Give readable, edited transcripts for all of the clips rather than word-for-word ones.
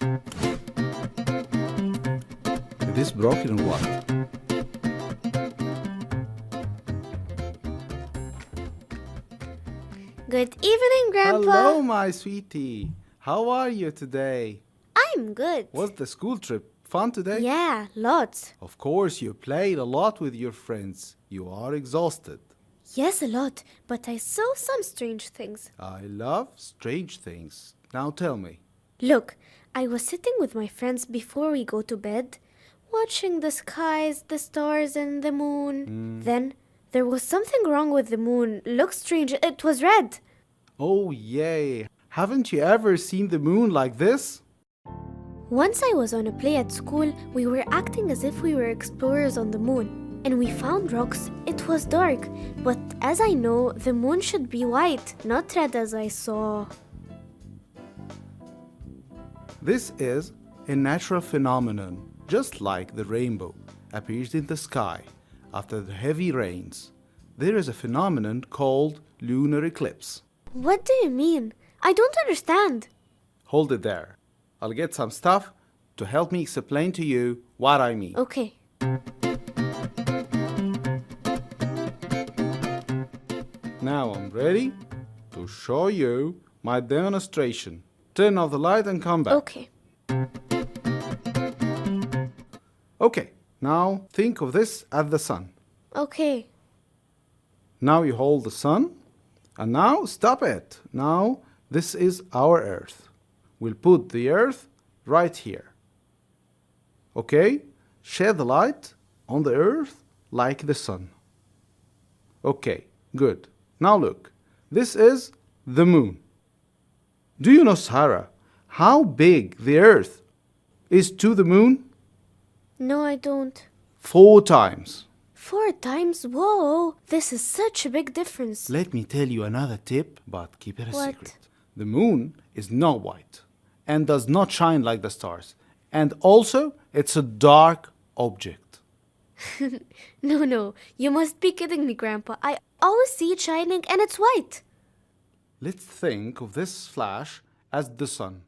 Is this broken or what? Good evening, Grandpa. Hello, my sweetie. How are you today? I'm good. Was the school trip fun today? Yeah, lots. Of course, you played a lot with your friends. You are exhausted. Yes, a lot, but I saw some strange things. I love strange things. Now tell me. Look, I was sitting with my friends before we go to bed, watching the skies, the stars, and the moon. Then there was something wrong with the moon. Looked strange. It was red. Oh, yay. Haven't you ever seen the moon like this? Once I was on a play at school, we were acting as if we were explorers on the moon. And we found rocks. It was dark. But as I know, the moon should be white, not red as I saw. This is a natural phenomenon, just like the rainbow appears in the sky after the heavy rains. There is a phenomenon called lunar eclipse. What do you mean? I don't understand. Hold it there. I'll get some stuff to help me explain to you what I mean. Okay. Now I'm ready to show you my demonstration. Turn off the light and come back. Okay. Okay, now think of this as the sun. Okay. Now you hold the sun, and now stop it. Now this is our Earth. We'll put the Earth right here. Okay? Shed the light on the Earth like the sun. Okay, good. Now look, this is the moon. Do you know, Sarah, how big the Earth is to the moon? No, I don't. 4 times. 4 times? Whoa! This is such a big difference. Let me tell you another tip, but keep it a What? secret. The moon is not white and does not shine like the stars. And also, it's a dark object. No, you must be kidding me, Grandpa. I always see it shining and it's white. Let's think of this flash as the sun.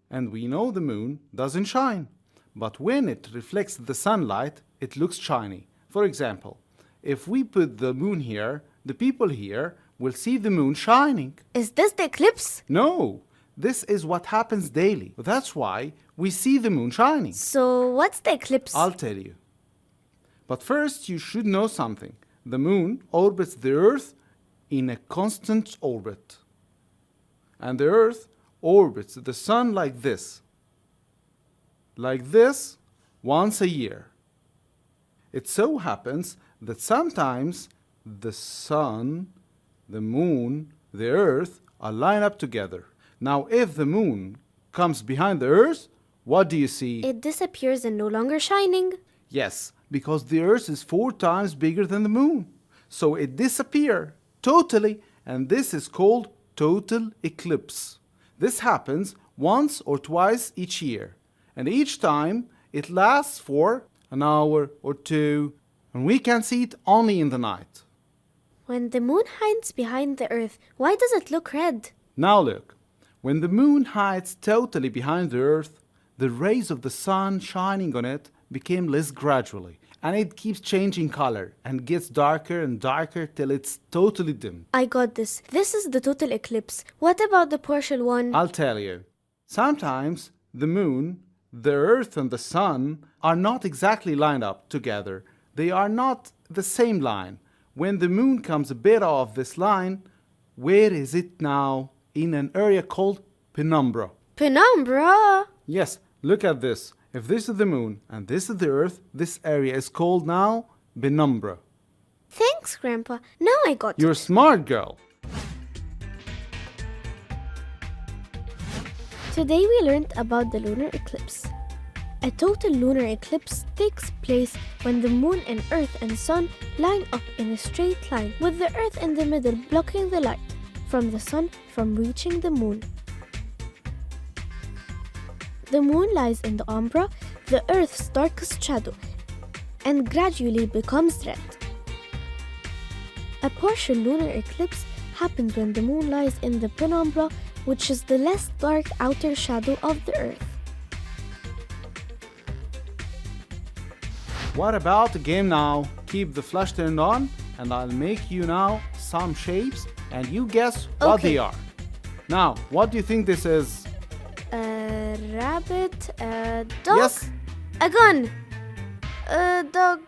And we know the moon doesn't shine. But when it reflects the sunlight, it looks shiny. For example, if we put the moon here, the people here will see the moon shining. Is this the eclipse? No, this is what happens daily. That's why we see the moon shining. So, what's the eclipse? I'll tell you. But first, you should know something. The moon orbits the Earth in a constant orbit. And the Earth orbits the sun like this. Like this, once a year. It so happens that sometimes the sun, the moon, the Earth are lined up together. Now, if the moon comes behind the Earth, what do you see? It disappears and no longer shining. Yes, because the Earth is 4 times bigger than the moon. So it disappears totally, and this is called total eclipse. This happens once or twice each year, and each time it lasts for an hour or 2, and we can see it only in the night. When the moon hides behind the earth, why does it look red? Now look, when the moon hides totally behind the Earth, the rays of the sun shining on it became less gradually, and it keeps changing color and gets darker and darker till it's totally dim. I got this. This is the total eclipse. What about the partial one? I'll tell you. Sometimes the moon, the Earth, and the sun are not exactly lined up together. They are not the same line. When the moon comes a bit off this line, where is it now? In an area called penumbra. Penumbra? Yes, look at this. If this is the moon and this is the Earth, this area is called now penumbra. Thanks, Grandpa. Now I got You're a it. smart girl. Today we learned about the lunar eclipse. A total lunar eclipse takes place when the moon and earth and sun line up in a straight line, with the earth in the middle blocking the light from the sun from reaching the moon. The moon lies in the umbra, the earth's darkest shadow, and gradually becomes red. A partial lunar eclipse happens when the moon lies in the penumbra, which is the less dark outer shadow of the earth. What about the game now? Keep the flash turned on and I'll make you now some shapes and you guess what Okay. they are. Now, what do you think this is? A rabbit, a dog, Yes? a gun, a dog.